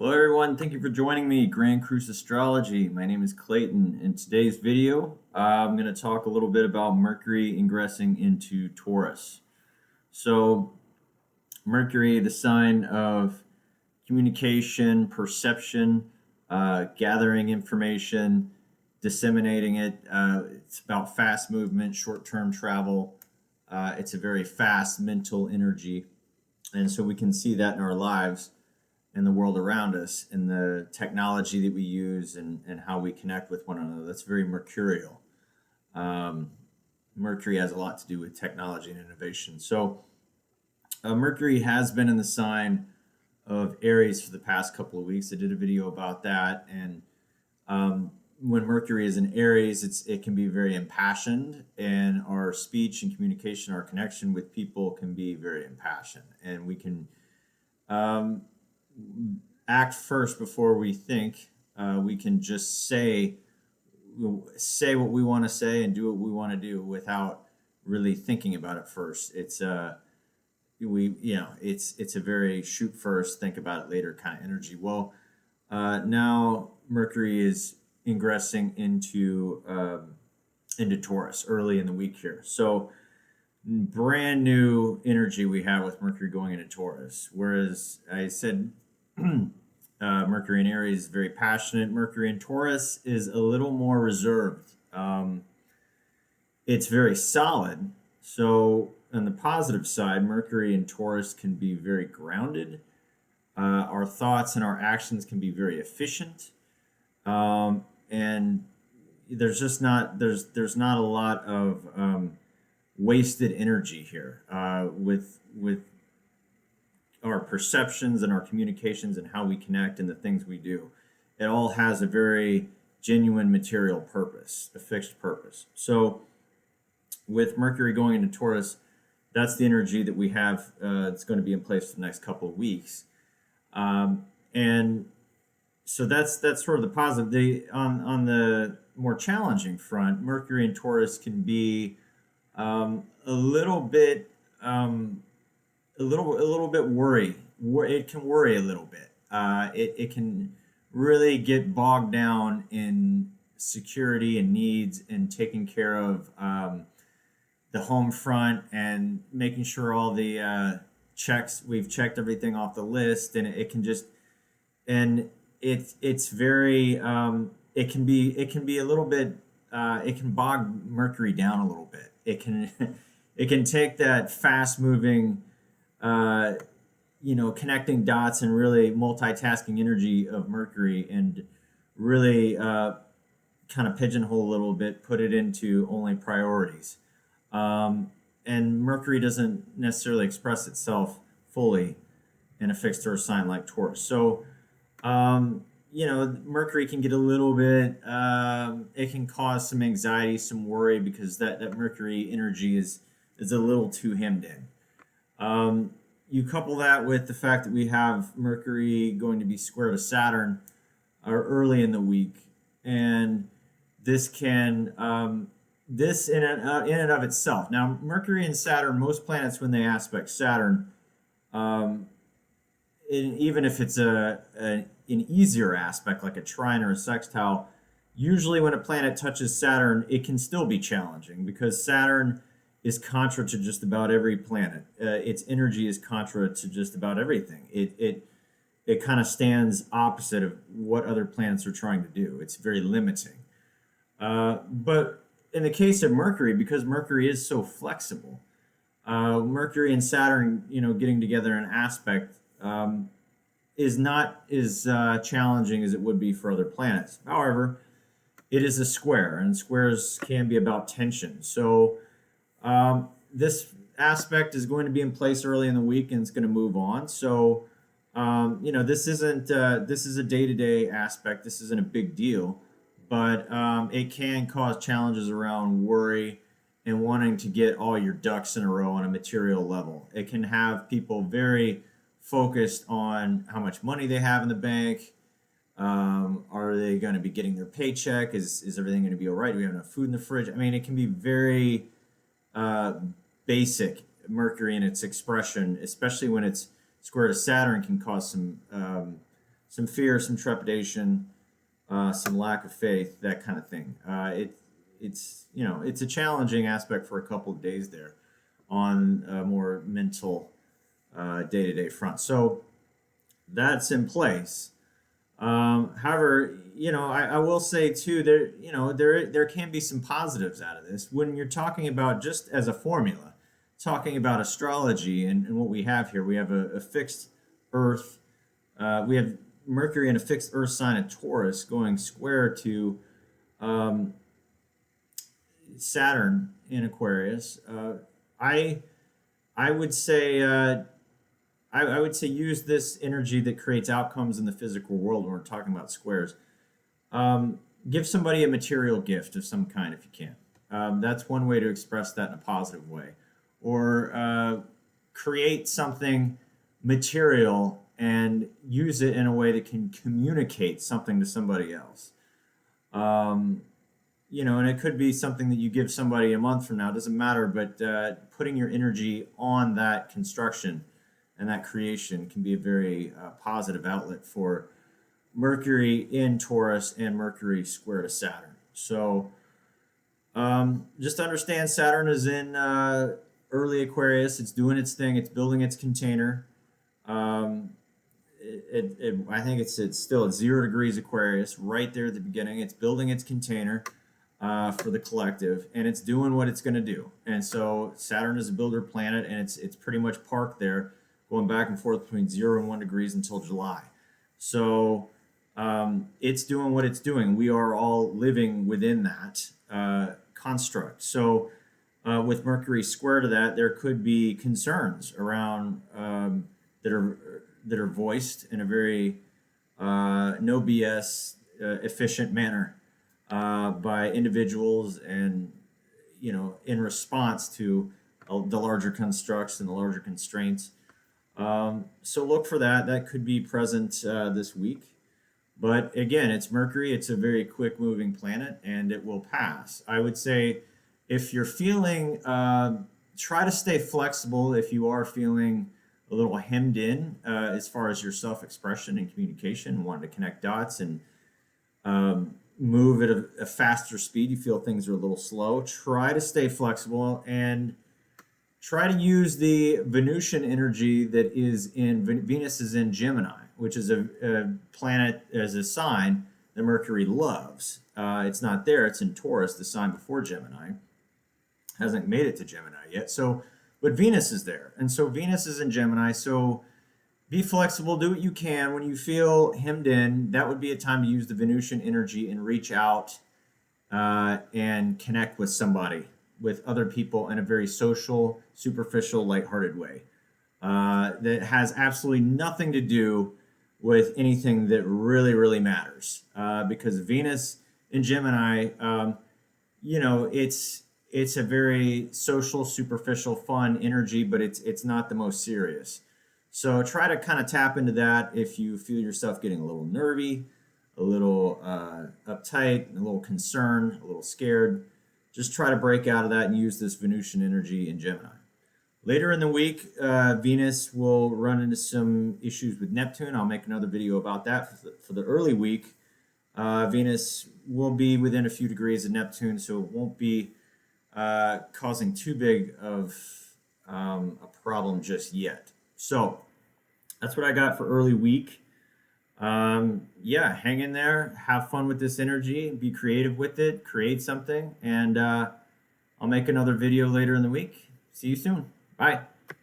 Hello, everyone. Thank you for joining me, Grand Cruise Astrology. My name is Clayton. In today's video, I'm going to talk a little bit about Mercury ingressing into Taurus. So, Mercury, the sign of communication, perception, gathering information, disseminating it. It's about fast movement, short-term travel. It's a very fast mental energy. And so we can see that in our lives in the world around us, in the technology that we use, and how we connect with one another. That's very mercurial. Mercury has a lot to do with technology and innovation. So Mercury has been in the sign of Aries for the past couple of weeks. I did a video about that. And when Mercury is in Aries, it can be very impassioned, and our speech and communication, our connection with people can be very impassioned. And we can act first before we think. We can just say what we want to say and do what we want to do without really thinking about it first. It's a very shoot first, think about it later kind of energy. Well, now Mercury is ingressing into Taurus early in the week here. So brand new energy we have with Mercury going into Taurus. Whereas I said Mercury in Aries is very passionate. Mercury in Taurus is a little more reserved. It's very solid. So on the positive side, Mercury in Taurus can be very grounded. Our thoughts and our actions can be very efficient. And there's not a lot of wasted energy here with our perceptions and our communications and how we connect and the things we do. It all has a very genuine material purpose, a fixed purpose. So with Mercury going into Taurus, that's the energy that we have. It's going to be in place for the next couple of weeks. And so that's sort of the positive. On the more challenging front, Mercury in Taurus can be a little bit worry. It can worry a little bit. It can really get bogged down in security and needs and taking care of the home front and making sure all the we've checked everything off the list, and it can just it's very it can be a little bit it can bog Mercury down a little bit. It can take that fast moving connecting dots and really multitasking energy of Mercury and really kind of pigeonhole a little bit, put it into only priorities. And Mercury doesn't necessarily express itself fully in a fixed earth sign like Taurus. So, Mercury can get a little bit, it can cause some anxiety, some worry, because that Mercury energy is a little too hemmed in. You couple that with the fact that we have Mercury going to be square to Saturn early in the week, and this can this in and of itself. Now, Mercury and Saturn, most planets when they aspect Saturn, even if it's an easier aspect like a trine or a sextile, usually when a planet touches Saturn, it can still be challenging because Saturn is contra to just about every planet. Its energy is contra to just about everything. It kind of stands opposite of what other planets are trying to do. It's very limiting. But in the case of Mercury, because Mercury is so flexible, Mercury and Saturn, getting together in aspect is not as challenging as it would be for other planets. However, it is a square, and squares can be about tension. So this aspect is going to be in place early in the week, and it's going to move on. So, this isn't this is a day-to-day aspect. This isn't a big deal, but it can cause challenges around worry and wanting to get all your ducks in a row on a material level. It can have people very focused on how much money they have in the bank. Are they going to be getting their paycheck? Is everything going to be all right? Do we have enough food in the fridge? I mean, it can be very basic. Mercury in its expression, especially when it's square to Saturn, can cause some fear, some trepidation, some lack of faith, that kind of thing. It's it's a challenging aspect for a couple of days there on a more mental day-to-day front. So that's in place. However, I will say too, there can be some positives out of this when you're talking about just as a formula, talking about astrology and what we have here. We have a fixed Earth. We have Mercury in a fixed Earth sign of Taurus going square to um, Saturn in Aquarius. I I would say I would say use this energy that creates outcomes in the physical world when we're talking about squares. Um, Give somebody a material gift of some kind if you can. That's one way to express that in a positive way. Or create something material and use it in a way that can communicate something to somebody else. Um, and it could be something that you give somebody a month from now, it doesn't matter, but putting your energy on that construction and that creation can be a very positive outlet for Mercury in Taurus and Mercury square to Saturn. So just understand Saturn is in early Aquarius. It's doing its thing. It's building its container. Um, I think it's still at 0 degrees Aquarius, right there at the beginning. It's building its container for the collective, and it's doing what it's going to do. And so Saturn is a builder planet, and it's pretty much parked there, going back and forth between 0 and 1 degrees until July. So it's doing what it's doing. We are all living within that construct. So with Mercury square to that, there could be concerns around that are voiced in a very no BS efficient manner by individuals, and in response to the larger constructs and the larger constraints. So look for that. That could be present this week. But again, it's Mercury. It's a very quick moving planet, and it will pass. I would say if you're feeling, try to stay flexible if you are feeling a little hemmed in as far as your self expression and communication, wanting to connect dots and move at a faster speed. You feel things are a little slow. Try to stay flexible and try to use the Venusian energy that is in Venus is in Gemini, which is a planet as a sign that Mercury loves. It's not there. It's in Taurus, the sign before Gemini. Hasn't made it to Gemini yet. So, but Venus is there. And so Venus is in Gemini. So be flexible, do what you can. When you feel hemmed in, that would be a time to use the Venusian energy and reach out and connect with somebody, with other people in a very social, superficial, lighthearted way that has absolutely nothing to do with anything that really, really matters. Because Venus in Gemini, it's a very social, superficial, fun energy, but it's not the most serious. So try to kind of tap into that if you feel yourself getting a little nervy, a little uptight, a little concerned, a little scared. Just try to break out of that and use this Venusian energy in Gemini. Later in the week, Venus will run into some issues with Neptune. I'll make another video about that. For the early week, Venus will be within a few degrees of Neptune, so it won't be causing too big of a problem just yet. So that's what I got for early week. Hang in there, have fun with this energy, be creative with it, create something, and I'll make another video later in the week. See you soon. Bye.